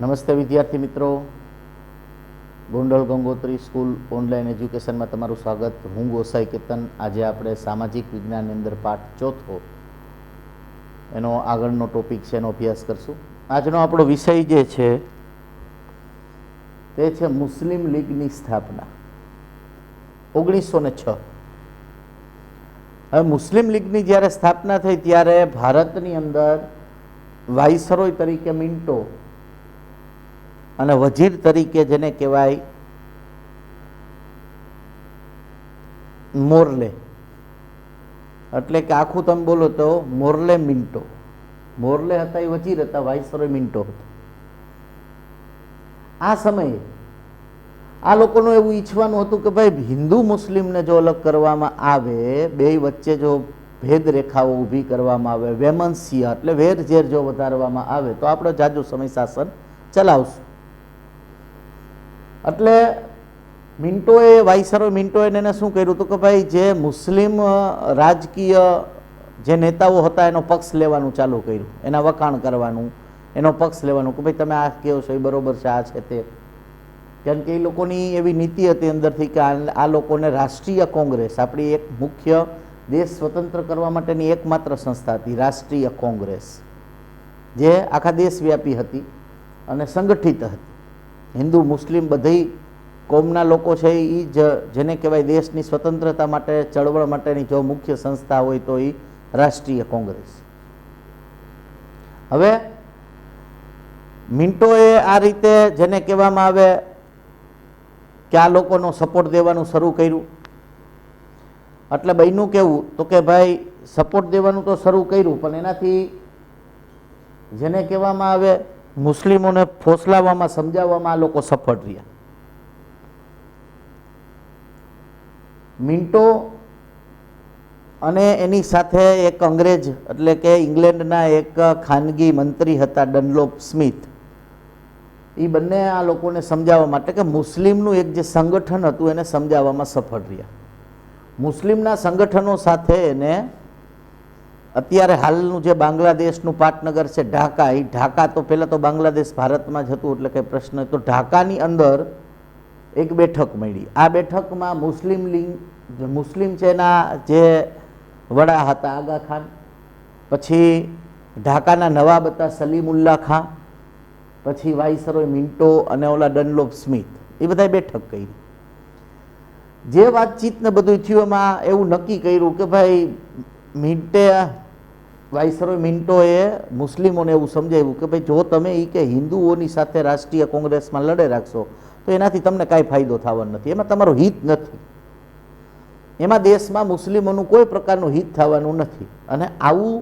નમસ્તે વિદ્યાર્થી મિત્રો, ગોંડલ ગંગોત્રી સ્કૂલ ઓનલાઈન એજ્યુકેશનમાં તમારું સ્વાગત. હું ગોસાઈ કેતન. આજે આપણે સામાજિક વિજ્ઞાનની અંદર પાઠ ચોથો એનો આગળનો ટોપિક છે, એનો અભ્યાસ કરશું. આજનો આપણો વિષય જે છે તે છે મુસ્લિમ લીગની સ્થાપના 1906. હવે મુસ્લિમ લીગની જ્યારે સ્થાપના થઈ ત્યારે ભારતની અંદર વાઇસરોય તરીકે મિન્ટો અને વજીર તરીકે જેને કહેવાય મોર્લે, એટલે કે આખું તમે બોલો તો મોર્લે મિન્ટો. મોર્લે હતા એ વજીર હતા, વાઇસરોય મિન્ટો હતો. આ સમયે આ લોકોનું એવું ઈચ્છવાનું હતું કે ભાઈ હિન્દુ મુસ્લિમને જો અલગ કરવામાં આવે, બે વચ્ચે જો ભેદ રેખાઓ ઊભી કરવામાં આવે, વેમનસિયા એટલે વેરઝેર જો વધારવામાં આવે તો આપણે જાજુ સમય શાસન ચલાવશું. એટલે મિન્ટોએ, વાઇસરોય મિન્ટોએ એને શું કર્યું હતું કે ભાઈ જે મુસ્લિમ રાજકીય જે નેતાઓ હતા એનો પક્ષ લેવાનું ચાલુ કર્યું, એના વખાણ કરવાનું, એનો પક્ષ લેવાનું કે ભાઈ તમે આ કહો છો એ બરોબર છે, આ છે તે. કારણ કે એ લોકોની એવી નીતિ હતી અંદરથી કે આ લોકોને રાષ્ટ્રીય કોંગ્રેસ, આપણી એક મુખ્ય દેશ સ્વતંત્ર કરવા માટેની એકમાત્ર સંસ્થા હતી રાષ્ટ્રીય કોંગ્રેસ, જે આખા દેશવ્યાપી હતી અને સંગઠિત હતી. હિન્દુ મુસ્લિમ બધી કોમના લોકો છે એ જ જેને કહેવાય દેશની સ્વતંત્રતા માટે ચળવળ માટેની જો મુખ્ય સંસ્થા હોય તો એ રાષ્ટ્રીય કોંગ્રેસ. હવે મિન્ટોએ આ રીતે જેને કહેવામાં આવે કે આ લોકોનો સપોર્ટ દેવાનું શરૂ કર્યું. એટલે બન્યું કેવું તો કે ભાઈ સપોર્ટ દેવાનું તો શરૂ કર્યું, પણ એનાથી જેને કહેવામાં આવે મુસ્લિમોને ફોસલાવવામાં, સમજાવવામાં આ લોકો સફળ રહ્યા. મિન્ટો અને એની સાથે એક અંગ્રેજ એટલે કે ઇંગ્લેન્ડના એક ખાનગી મંત્રી હતા ડનલોપ સ્મિથ, એ બંને આ લોકોને સમજાવવા માટે કે મુસ્લિમનું એક જે સંગઠન હતું એને સમજાવવામાં સફળ રહ્યા. મુસ્લિમના સંગઠનો સાથે એને અત્યારે હાલનું જે બાંગ્લાદેશનું પાટનગર છે ઢાકા, એ ઢાકા તો પહેલાં તો બાંગ્લાદેશ ભારતમાં જ હતું એટલે કંઈ પ્રશ્ન, તો ઢાકાની અંદર એક બેઠક મળી. આ બેઠકમાં મુસ્લિમ છે એના જે વડા હતા આગા ખાન, પછી ઢાકાના નવાબ હતા સલીમુલ્લા ખાન, પછી વાઇસરોય મિન્ટો અને ઓલા ડનલોપ સ્મિથ, એ બધાએ બેઠક કરી. જે વાતચીત ને બધું થયું એમાં એવું નક્કી કર્યું કે ભાઈ વાઇસરોય મિન્ટોએ મુસ્લિમોને એવું સમજાવ્યું કે ભાઈ જો તમે એ કે હિન્દુઓની સાથે રાષ્ટ્રીય કોંગ્રેસમાં લડે રાખશો તો એનાથી તમને કાંઈ ફાયદો થવાનો નથી, એમાં તમારું હિત નથી, એમાં દેશમાં મુસ્લિમોનું કોઈ પ્રકારનું હિત થવાનું નથી. અને આવું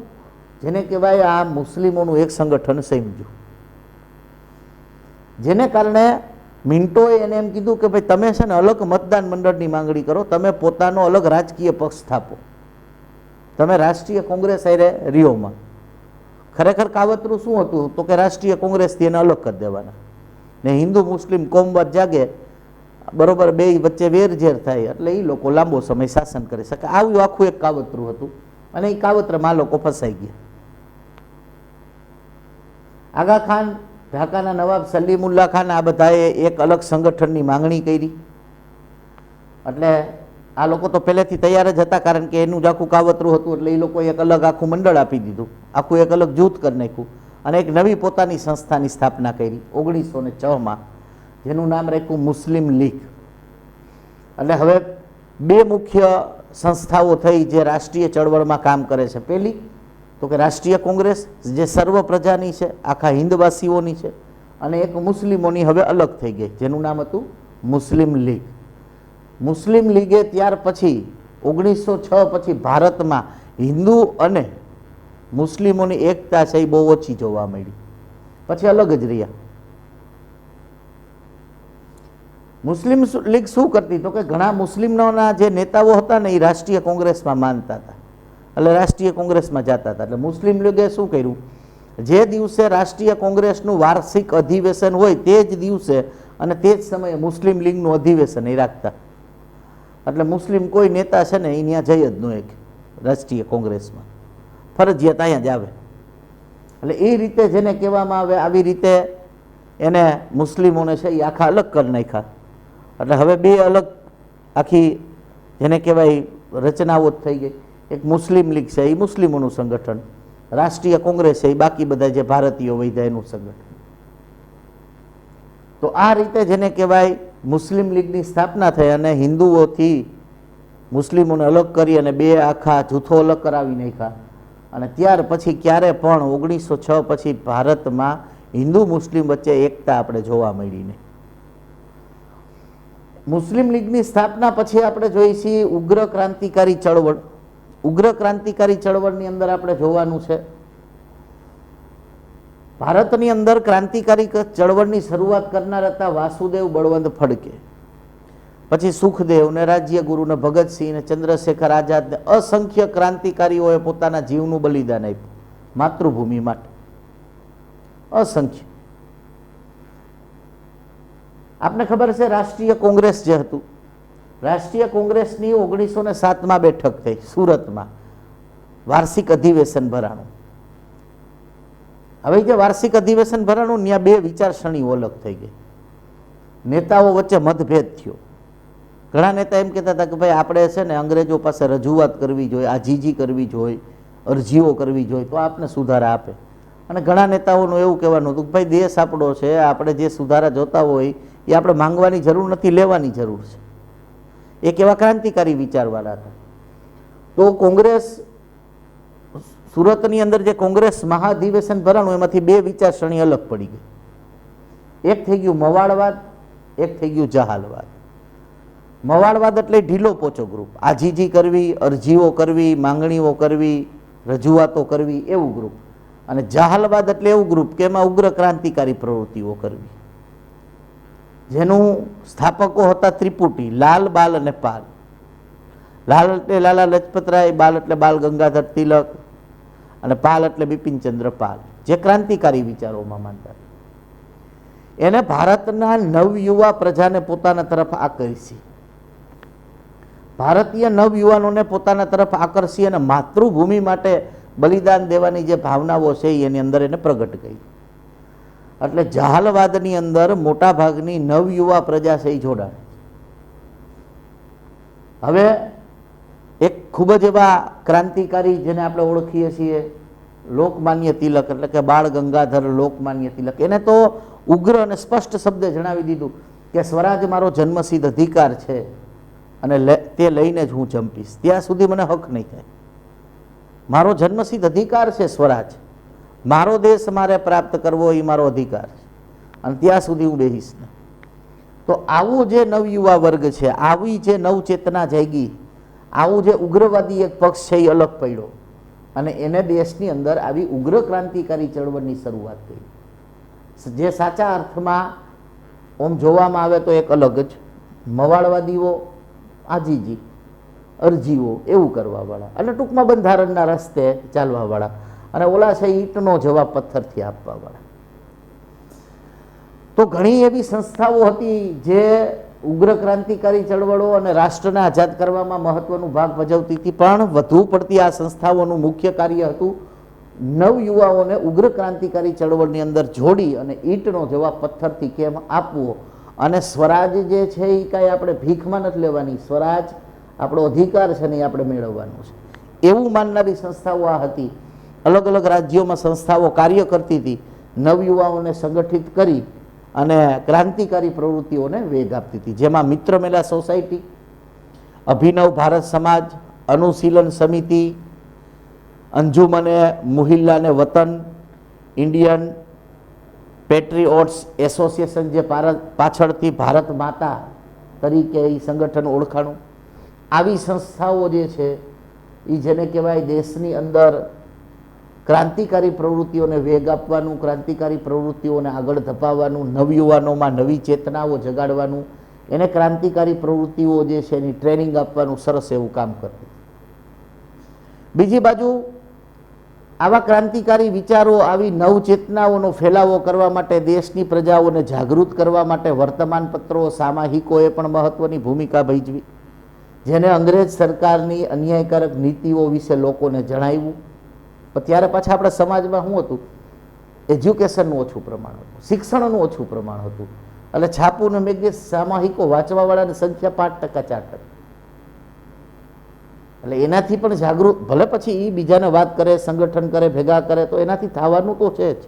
જેને કહેવાય આ મુસ્લિમોનું એક સંગઠન સમજ્યું, જેને કારણે મિન્ટોએ એને એમ કીધું કે ભાઈ તમે છે ને અલગ મતદાન મંડળની માંગણી કરો, તમે પોતાનો અલગ રાજકીય પક્ષ સ્થાપો, તમે રાષ્ટ્રીય કોંગ્રેસ આરે રિયોમાં. ખરેખર કાવતરું શું હતું તો કે રાષ્ટ્રીય કોંગ્રેસથી એને અલગ કરી દેવાના ને હિન્દુ મુસ્લિમ કોમવાદ જાગે, બરોબર, બે વચ્ચે વેરઝેર થાય એટલે એ લોકો લાંબો સમય શાસન કરી શકે. આવું આખું એક કાવતરું હતું અને એ કાવતરામાં આ લોકો ફસાઈ ગયા. આગા ખાન, ઢાકાના નવાબ સલીમુલ્લા ખાન, આ બધાએ એક અલગ સંગઠનની માંગણી કરી. એટલે આ લોકો તો પહેલેથી તૈયાર જ હતા, કારણ કે એનું જ આખું કાવતરું હતું. એટલે એ લોકોએ એક અલગ આખું મંડળ આપી દીધું, આખું એક અલગ જૂથ કરી નાખ્યું અને એક નવી પોતાની સંસ્થાની સ્થાપના કરી 1906માં, જેનું નામ રાખ્યું મુસ્લિમ લીગ. એટલે હવે બે મુખ્ય સંસ્થાઓ થઈ જે રાષ્ટ્રીય ચળવળમાં કામ કરે છે. પહેલી તો કે રાષ્ટ્રીય કોંગ્રેસ જે સર્વ પ્રજાની છે, આખા હિન્દવાસીઓની છે, અને એક મુસ્લિમોની હવે અલગ થઈ ગઈ જેનું નામ હતું મુસ્લિમ લીગ. મુસ્લિમ લીગે ત્યાર પછી 1906 પછી ભારતમાં હિન્દુ અને મુસ્લિમોની એકતા છે એ બહુ ઓછી જોવા મળી, પછી અલગ જ રહ્યા. મુસ્લિમ લીગ શું કરતી તો કે ઘણા મુસ્લિમોના જે નેતાઓ હતા ને એ રાષ્ટ્રીય કોંગ્રેસમાં માનતા હતા, એટલે રાષ્ટ્રીય કોંગ્રેસમાં જતા હતા. એટલે મુસ્લિમ લીગે શું કર્યું, જે દિવસે રાષ્ટ્રીય કોંગ્રેસનું વાર્ષિક અધિવેશન હોય તે જ દિવસે અને તે જ સમયે મુસ્લિમ લીગનું અધિવેશન એ રાખતા. એટલે મુસ્લિમ કોઈ નેતા છે ને એ ત્યાં જઈ જ ન એક રાષ્ટ્રીય કોંગ્રેસમાં, ફરજિયાત અહીંયા જ આવે. એટલે એ રીતે જેને કહેવામાં આવે આવી રીતે એને મુસ્લિમોને છે એ આખા અલગ કરી નાખ્યા. એટલે હવે બે અલગ આખી જેને કહેવાય રચનાઓ જ થઈ ગઈ. એક મુસ્લિમ લીગ છે એ મુસ્લિમોનું સંગઠન, રાષ્ટ્રીય કોંગ્રેસ છે એ બાકી બધા જે ભારતીયો વૈધા એનું સંગઠન. તો આ રીતે જેને કહેવાય મુસ્લિમ લીગની સ્થાપના થઈ અને હિન્દુઓથી મુસ્લિમોને અલગ કરી અને બે આખા જૂથો અલગ કરાવી નાખ્યા. અને ત્યાર પછી ક્યારે પણ 1906 પછી ભારતમાં હિન્દુ મુસ્લિમ વચ્ચે એકતા આપણે જોવા મળી નહીં. મુસ્લિમ લીગની સ્થાપના પછી આપણે જોઈએ છીએ ઉગ્ર ક્રાંતિકારી ચળવળ. ઉગ્ર ક્રાંતિકારી ચળવળની અંદર આપણે જોવાનું છે ભારતની અંદર ક્રાંતિકારી ચળવળની શરૂઆત કરનાર હતા વાસુદેવ બળવંત ફડકે. પછી સુખદેવ ને રાજ્યગુરુ ને ભગતસિંહ ને ચંદ્રશેખર આઝાદ ને અસંખ્ય ક્રાંતિકારીઓએ પોતાના જીવનું બલિદાન આપ્યું માતૃભૂમિ માટે. અસંખ્ય. આપને ખબર છે રાષ્ટ્રીય કોંગ્રેસ જે હતું, રાષ્ટ્રીય કોંગ્રેસની 1907માં બેઠક થઈ સુરતમાં, વાર્ષિક અધિવેશન ભરાણું. હવે જે વાર્ષિક અધિવેશન ભરાણું ત્યાં બે વિચારસરણીઓ અલગ થઈ ગઈ, નેતાઓ વચ્ચે મતભેદ થયો. ઘણા નેતા એમ કહેતા હતા કે ભાઈ આપણે છે ને અંગ્રેજો પાસે રજૂઆત કરવી જોઈએ, આજીજી કરવી જોઈએ, અરજીઓ કરવી જોઈએ તો આપને સુધારા આપે. અને ઘણા નેતાઓનું એવું કહેવાનું હતું કે ભાઈ દેશ આપણો છે, આપણે જે સુધારા જોતા હોય એ આપણે માંગવાની જરૂર નથી, લેવાની જરૂર છે. એક એવા ક્રાંતિકારી વિચારવાળા હતા. તો કોંગ્રેસ સુરતની અંદર જે કોંગ્રેસ મહાઅધિવેશન ભરાણું એમાંથી બે વિચારસરણી અલગ પડી ગઈ. એક થઈ ગયું મવાળવાદ, એક થઈ ગયું જહાલવાદ. મવાળવાદ એટલે ઢીલો પોચો ગ્રુપ, આજીજી કરવી, અરજીઓ કરવી, માંગણીઓ કરવી, રજૂઆતો કરવી એવું ગ્રુપ. અને જહાલવાદ એટલે એવું ગ્રુપ કે એમાં ઉગ્ર ક્રાંતિકારી પ્રવૃત્તિઓ કરવી. જેનું સ્થાપકો હતા ત્રિપુટી, લાલ, બાલ અને પાલ. લાલ એટલે લાલા લજપતરાય, બાલ એટલે બાલ ગંગાધર તિલક અને પાલ એટલે બિપિનચંદ્ર પાલ, જે ક્રાંતિકારી વિચારોમાં માનતા. એને ભારતના નવયુવા પ્રજાને પોતાના તરફ આકર્ષી, ભારતીય નવયુવાનોને પોતાના તરફ આકર્ષી અને માતૃભૂમિ માટે બલિદાન દેવાની જે ભાવનાઓ છે એની અંદર એને પ્રગટ કરી. એટલે જહાલવાદની અંદર મોટા ભાગની નવયુવા પ્રજા છે એ જોડાણ. હવે એક ખૂબ જ એવા ક્રાંતિકારી જેને આપણે ઓળખીએ છીએ લોકમાન્ય તિલક, એટલે કે બાળ ગંગાધર લોકમાન્ય તિલક, એને તો ઉગ્ર અને સ્પષ્ટ શબ્દે જણાવી દીધું કે સ્વરાજ મારો જન્મસિદ્ધ અધિકાર છે અને તે લઈને જ હું જંપીશ, ત્યાં સુધી મને હક નહીં થાય. મારો જન્મસિદ્ધ અધિકાર છે સ્વરાજ, મારો દેશ મારે પ્રાપ્ત કરવો એ મારો અધિકાર છે અને ત્યાં સુધી હું બેહીશ નહીં. તો આવું જે નવયુવા વર્ગ છે, આવી જે નવચેતના જાગી, આવું જે ઉગ્રવાદી એક પક્ષ છે એ અલગ પડ્યો અને એને દેશની અંદર આવી ઉગ્ર ક્રાંતિકારી ચળવળની શરૂઆત થઈ. જે સાચા અર્થમાં ઓમ જોવામાં આવે તો એક અલગ જ મવાળવાદીઓ, આજીજી, અરજીઓ એવું કરવાવાળા, એટલે ટૂંકમાં બંધારણના રસ્તે ચાલવાવાળા, અને ઓલા છે ઈંટનો જવાબ પથ્થરથી આપવાવાળા. તો ઘણી એવી સંસ્થાઓ હતી જે ઉગ્ર ક્રાંતિકારી ચળવળો અને રાષ્ટ્રને આઝાદ કરવામાં મહત્વનો ભાગ ભજવતી હતી, પણ વધુ પડતી આ સંસ્થાઓનું મુખ્ય કાર્ય હતું નવયુવાઓને ઉગ્ર ક્રાંતિકારી ચળવળની અંદર જોડી અને ઈંટનો જવાબ પથ્થરથી કેમ આપવો. અને સ્વરાજ જે છે એ કાંઈ આપણે ભીખમાં નથી લેવાની, સ્વરાજ આપણો અધિકાર છે ને એ આપણે મેળવવાનો છે એવું માનનારી સંસ્થાઓ આ હતી. અલગ અલગ રાજ્યોમાં સંસ્થાઓ કાર્ય કરતી હતી, નવયુવાઓને સંગઠિત કરી અને ક્રાંતિકારી પ્રવૃત્તિઓને વેગ આપતી હતી. જેમાં મિત્ર મેલા સોસાયટી, અભિનવ ભારત સમાજ, અનુશીલન સમિતિ, અંજુમને મુહિલ્લાને વતન, ઇન્ડિયન પેટ્રિયોટ્સ એસોસિએશન જે પાછળથી ભારત માતા તરીકે એ સંગઠન ઓળખાણું. આવી સંસ્થાઓ જે છે એ જેને કહેવાય દેશની અંદર ક્રાંતિકારી પ્રવૃત્તિઓને વેગ આપવાનું, ક્રાંતિકારી પ્રવૃત્તિઓને આગળ ધપાવવાનું, નવયુવાનોમાં નવી ચેતનાઓ જગાડવાનું, એને ક્રાંતિકારી પ્રવૃત્તિઓ જે છે એની ટ્રેનિંગ આપવાનું સરસ એવું કામ કરતું. બીજી બાજુ આવા ક્રાંતિકારી વિચારો, આવી નવચેતનાઓનો ફેલાવો કરવા માટે, દેશની પ્રજાઓને જાગૃત કરવા માટે વર્તમાનપત્રો, સામાયિકોએ પણ મહત્વની ભૂમિકા ભજવી, જેને અંગ્રેજ સરકારની અન્યાયકારક નીતિઓ વિશે લોકોને જણાવ્યું. પણ ત્યારે પાછા આપણા સમાજમાં શું હતું એજ્યુકેશનનું ઓછું પ્રમાણ હતું, શિક્ષણનું ઓછું પ્રમાણ હતું. એટલે છાપું ને મેગેઝિન સામાયિકો વાંચવાવાળાની સંખ્યા 5% 4%. એટલે એનાથી પણ જાગૃત, ભલે પછી એ બીજાને વાત કરે, સંગઠન કરે, ભેગા કરે, તો એનાથી થવાનું તો છે જ.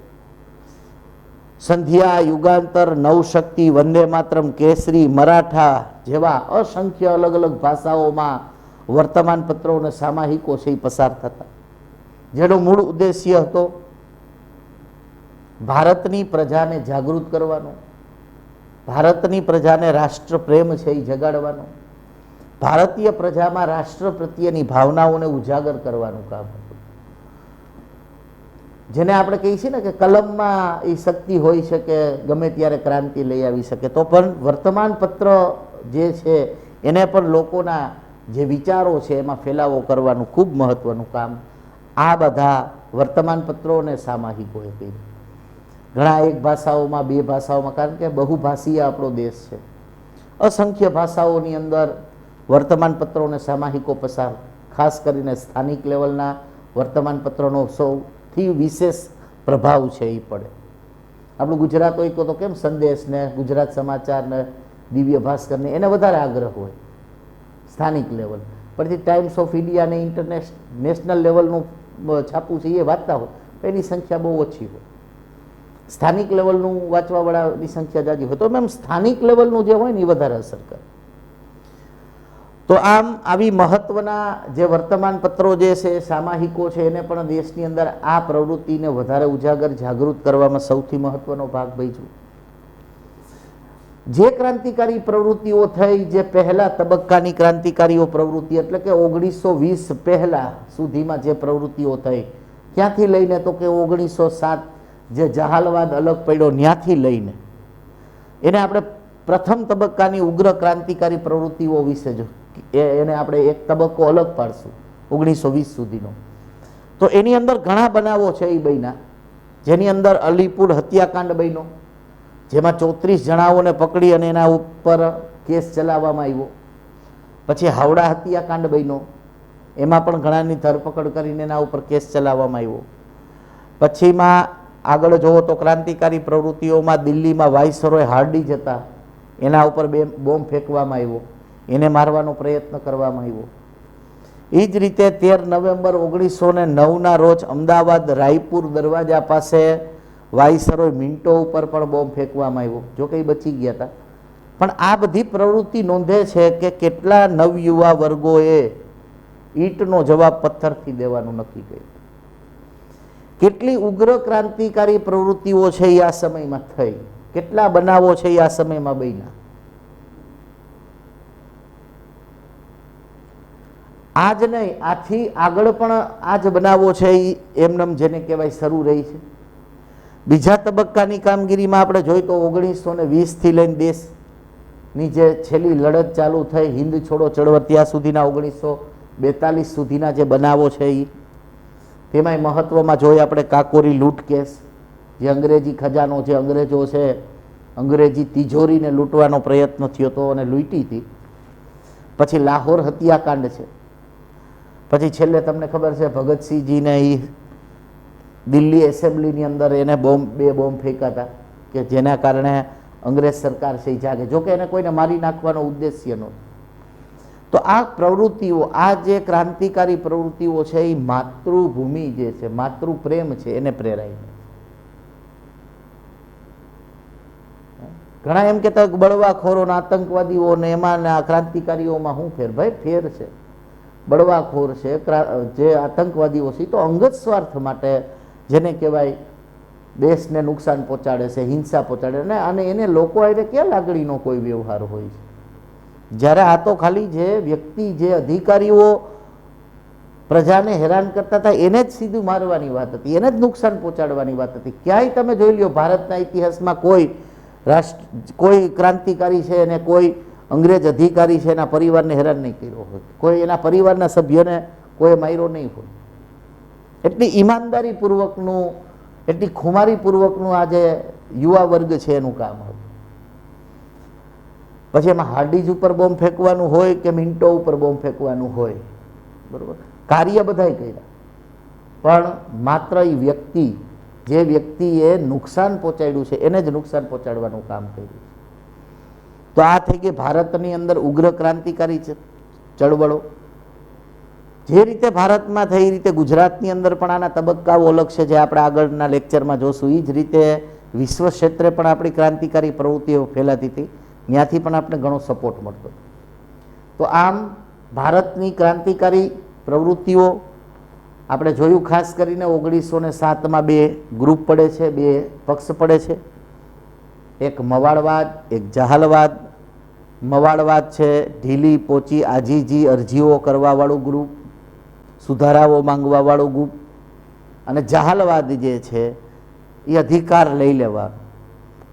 સંધ્યા, યુગાંતર, નવશક્તિ, વંદે માતરમ, કેસરી, મરાઠા જેવા અસંખ્ય અલગ અલગ ભાષાઓમાં વર્તમાન પત્રો અને સામાયિકો છે એ પસાર થતા, જેનો મૂળ ઉદ્દેશ્ય હતો ભારતની પ્રજાને જાગૃત કરવાનો, ભારતની પ્રજાને રાષ્ટ્ર પ્રેમ છે એ જગાડવાનો, ભારતીય પ્રજામાં રાષ્ટ્ર પ્રત્યેની ભાવનાઓને ઉજાગર કરવાનું કામ હતું. જેને આપણે કહીએ છીએ ને કે કલમમાં એ શક્તિ હોય છે કે ગમે ત્યારે ક્રાંતિ લઈ આવી શકે, તો પણ વર્તમાન પત્ર જે છે એને પણ લોકોના જે વિચારો છે એમાં ફેલાવો કરવાનું ખૂબ મહત્વનું કામ આ બધા વર્તમાન પત્રો અને સામાયિકોએ કર્યું. ઘણા એક ભાષાઓમાં, બે ભાષાઓમાં, કારણ કે બહુભાષીય આપણો દેશ છે, અસંખ્ય ભાષાઓની અંદર વર્તમાન પત્રો અને સામાયિકો પસાર, ખાસ કરીને સ્થાનિક લેવલના વર્તમાન પત્રોનો સૌથી વિશેષ પ્રભાવ છે એ પડે. આપણું ગુજરાત હોય તો કેમ સંદેશ ને ગુજરાત સમાચાર ને દિવ્ય ભાસ્કર ને એને વધારે આગ્રહ હોય સ્થાનિક લેવલ, પછી ટાઈમ્સ ઓફ ઇન્ડિયા ને ઇન્ટરનેશનલ લેવલનું છાપું છે એ વાંચતા હોય તો એની સંખ્યા બહુ ઓછી હોય. સ્થાનિક લેવલનું વાંચવાવાળાની સંખ્યા જાજી હોય, તો એમ સ્થાનિક લેવલનું જે હોય ને એ વધારે અસર કરે. તો આમ આવી મહત્વના જે વર્તમાન પત્રો જે છે, સામાયિકો છે, એને પણ દેશની અંદર આ પ્રવૃત્તિને વધારે ઉજાગર, જાગૃત કરવામાં સૌથી મહત્વનો ભાગ ભજવ્યો. જે ક્રાંતિકારી પ્રવૃત્તિઓ થઈ, જે પહેલા તબક્કાની ક્રાંતિકારીઓ પ્રવૃત્તિ એટલે કે 1920 પહેલા સુધીમાં જે પ્રવૃત્તિઓ થઈ, ક્યાંથી લઈને તો કે 1907 જે જહાલવાદ અલગ પડ્યો ત્યાંથી લઈને એને આપણે પ્રથમ તબક્કાની ઉગ્ર ક્રાંતિકારી પ્રવૃત્તિઓ વિશે જો એને આપણે એક તબક્કો અલગ પાડશું 1920 સુધીનો, તો એની અંદર ઘણા બનાવો છે એ બન્યા. જેની અંદર અલીપુર હત્યાકાંડ બન્યો, જેમાં 34 જણાઓને પકડી અને એના ઉપર કેસ ચલાવવામાં આવ્યો. પછી હાવડા હત્યાકાંડ બન્યો, એમાં પણ ઘણાની ધરપકડ કરીને એના ઉપર કેસ ચલાવવામાં આવ્યો. પછીમાં આગળ જોવો તો ક્રાંતિકારી પ્રવૃત્તિઓમાં દિલ્હીમાં વાઇસરોય હાર્ડી જતા, એના ઉપર બોમ્બ ફેંકવામાં આવ્યો, એને મારવાનો પ્રયત્ન કરવામાં આવ્યો. એ જ રીતે 13 નવેમ્બર 1909ના રોજ અમદાવાદ રાયપુર દરવાજા પાસે વાઇસરોય મિન્ટો ઉપર પણ બોમ્બ ફેંકવામાં આવ્યો, જો કે બચી ગયા હતા. પણ આ બધી પ્રવૃત્તિ નોંધે છે કે કેટલા નવયુવા વર્ગોએ ઈંટનો જવાબ પથ્થરથી દેવાનું નક્કી કર્યું. કેટલી ઉગ્ર ક્રાંતિકારી પ્રવૃત્તિઓ છે એ આ સમયમાં થઈ, કેટલા બનાવો છે એ આ સમયમાં બન્યા. આજ નહીં, આથી આગળ પણ આ જ બનાવો છે એ એમનેમ જેને કહેવાય શરૂ રહી છે. બીજા તબક્કાની કામગીરીમાં આપણે જોઈએ તો 1920થી લઈને દેશની જે છેલ્લી લડત ચાલુ થઈ, હિન્દ છોડો ચળવળ, ત્યાં સુધીના 1942 સુધીના જે બનાવો છે એ તેમાંય મહત્વમાં જોઈએ આપણે કાકોરી લૂંટ કેસ, જે અંગ્રેજી ખજાનો, જે અંગ્રેજો છે અંગ્રેજી તિજોરીને લૂંટવાનો પ્રયત્ન થયો હતો અને લૂંટી હતી. પછી લાહોર હત્યાકાંડ છે. પછી છેલ્લે તમને ખબર છે ભગતસિંહજીને એ દિલ્હી એસેમ્બલીની અંદર એને બે બોમ્બ ફેંકાતા કે જેના કારણે અંગ્રેજ સરકાર છે એ જાગે, જોકે એને કોઈને મારી નાખવાનો ઉદ્દેશ્ય નહોતો. તો આ પ્રવૃત્તિઓ, આ જે ક્રાંતિકારી પ્રવૃત્તિઓ છે એ માતૃભૂમિ જે છે, માતૃપ્રેમ છે એને પ્રેરાય. ઘણા એમ કહેતા બળવાખોરો ને આતંકવાદીઓ ને એમાં ક્રાંતિકારીઓમાં શું ફેર? ભાઈ ફેર છે. બળવાખોર છે, જે આતંકવાદીઓ છે તો અંગત સ્વાર્થ માટે, જેને કહેવાય દેશને નુકસાન પહોંચાડે છે, હિંસા પહોંચાડે ને, અને એને લોકો આને ક્યાં લાગણીનો કોઈ વ્યવહાર હોય છે. જ્યારે આ તો ખાલી જે વ્યક્તિ, જે અધિકારીઓ પ્રજાને હેરાન કરતા હતા એને જ સીધું મારવાની વાત હતી, એને જ નુકસાન પહોંચાડવાની વાત હતી. ક્યાંય તમે જોઈ લ્યો ભારતના ઇતિહાસમાં કોઈ ક્રાંતિકારી છે અને કોઈ અંગ્રેજ અધિકારી છે એના પરિવારને હેરાન નહીં કર્યો હોય, કોઈ એના પરિવારના સભ્યોને કોઈ માર્યો નહીં હોય. એટલી ઈમાનદારીપૂર્વકનું, એટલી ખુમારીપૂર્વકનું આ જે યુવા વર્ગ છે એનું કામ હતું. પછી એમાં હાર્ડીજ ઉપર બોમ્બ ફેંકવાનું હોય કે મિન્ટો ઉપર બોમ્બ ફેંકવાનું હોય, બરોબર, કાર્ય બધાય કર્યા, પણ માત્ર એ વ્યક્તિ જે વ્યક્તિએ નુકસાન પહોંચાડ્યું છે એને જ નુકસાન પહોંચાડવાનું કામ કર્યું છે. તો આ થઈ ગઈ ભારતની અંદર ઉગ્ર ક્રાંતિકારી ચળવળો. જે રીતે ભારતમાં થઈ એ રીતે ગુજરાતની અંદર પણ આના તબક્કાઓ અલગ છે, જે આપણે આગળના લેક્ચરમાં જોશું. એ જ રીતે વિશ્વ ક્ષેત્રે પણ આપણી ક્રાંતિકારી પ્રવૃત્તિઓ ફેલાતી હતી, ત્યાંથી પણ આપણે ઘણો સપોર્ટ મળતો. તો આમ ભારતની ક્રાંતિકારી પ્રવૃત્તિઓ આપણે જોયું. ખાસ કરીને 1907માં બે ગ્રુપ પડે છે, બે પક્ષ પડે છે. એક મવાળવાદ, એક જહાલવાદ. મવાળવાદ છે ઢીલી પોચી આજીજી અરજીઓ કરવાવાળું ગ્રુપ, સુધારાઓ માંગવાવાળું ગ્રુપ. અને જહાલવાદ જે છે એ અધિકાર લઈ લેવા,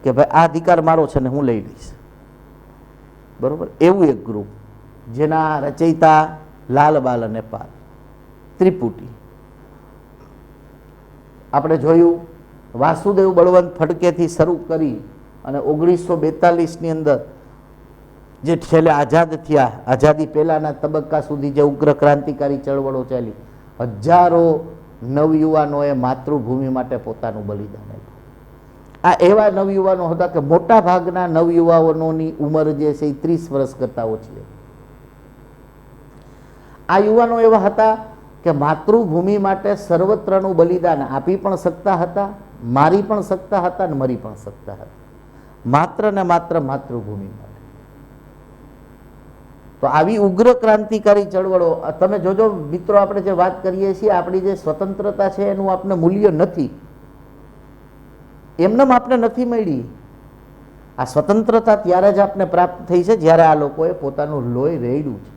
કે ભાઈ આ અધિકાર મારો છે ને હું લઈ લઈશ, બરોબર, એવું એક ગ્રુપ, જેના રચયિતા લાલ બાલ અને પાલ ત્રિપુટી. આપણે જોયું વાસુદેવ બળવંત ફડકેથી શરૂ કરી અને 1942ની અંદર જે છેલ્લે આઝાદ થયા, આઝાદી પહેલાના તબક્કા સુધી જે ઉગ્ર ક્રાંતિકારી ચળવળો ચાલી, હજારો નવયુવાનોએ માતૃભૂમિ માટે પોતાનું બલિદાન આપ્યું. આ એવા નવયુવાનો હતા કે મોટા ભાગના નવયુવાનોની ઉંમર જે છે એ 30 વર્ષ કરતાં ઓછી હતી. આ યુવાનો એવા હતા કે માતૃભૂમિ માટે સર્વત્રનું બલિદાન આપી પણ શકતા હતા, મારી પણ શકતા હતા અને મરી પણ શકતા હતા, માત્ર ને માત્ર માતૃભૂમિ માટે. તો આવી ઉગ્ર ક્રાંતિકારી ચળવળો તમે જોજો મિત્રો, આપણે જે વાત કરીએ છીએ આપણી જે સ્વતંત્રતા છે એનું આપણે મૂલ્ય નથી, એમને આપણે નથી મળી. આ સ્વતંત્રતા ત્યારે જ આપણે પ્રાપ્ત થઈ છે જ્યારે આ લોકોએ પોતાનું લોહી રેડ્યું છે.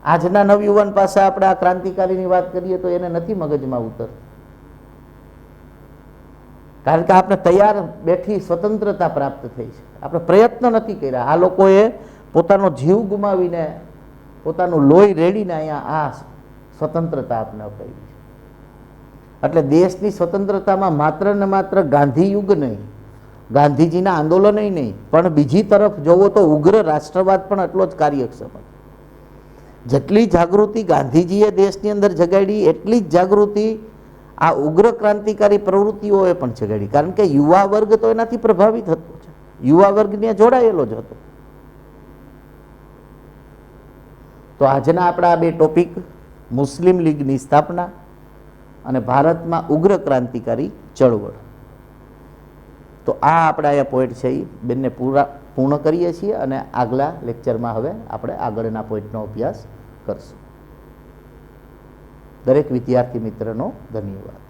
આજના નવયુવાન પાસે આપણે આ ક્રાંતિકારીની વાત કરીએ તો એને નથી મગજમાં ઉતર, કારણ કે આપણે તૈયાર બેઠી સ્વતંત્રતા પ્રાપ્ત થઈ છે, આપણે પ્રયત્ન નથી કર્યા. આ લોકોએ પોતાનો જીવ ગુમાવીને પોતાનું લોહી રેડીને અહીંયા આ સ્વતંત્રતા આપણે અપાવી છે. એટલે દેશની સ્વતંત્રતામાં માત્ર ને માત્ર ગાંધી યુગ નહીં, ગાંધીજીના આંદોલન નહીં, પણ બીજી તરફ જોવો તો ઉગ્ર રાષ્ટ્રવાદ પણ એટલો જ કાર્યક્ષમ હતો. જેટલી જાગૃતિ ગાંધીજીએ દેશની અંદર જગાડી એટલી જ જાગૃતિ આ ઉગ્ર ક્રાંતિકારી પ્રવૃત્તિઓએ પણ જગાડી, કારણ કે યુવા વર્ગ તો એનાથી પ્રભાવિત હતો છે, યુવા વર્ગને જોડાયેલો જ હતો. તો આજના આપણા આ બે ટોપિક, મુસ્લિમ લીગની સ્થાપના અને ભારતમાં ઉગ્ર ક્રાંતિકારી ચળવળ, તો આ આપણા અહીંયા પોઈન્ટ છે એ બંને પૂર્ણ કરીએ છીએ અને આગલા લેક્ચરમાં હવે આપણે આગળના પોઈન્ટનો અભ્યાસ કરશું. દરેક વિદ્યાર્થી મિત્રનો ધન્યવાદ.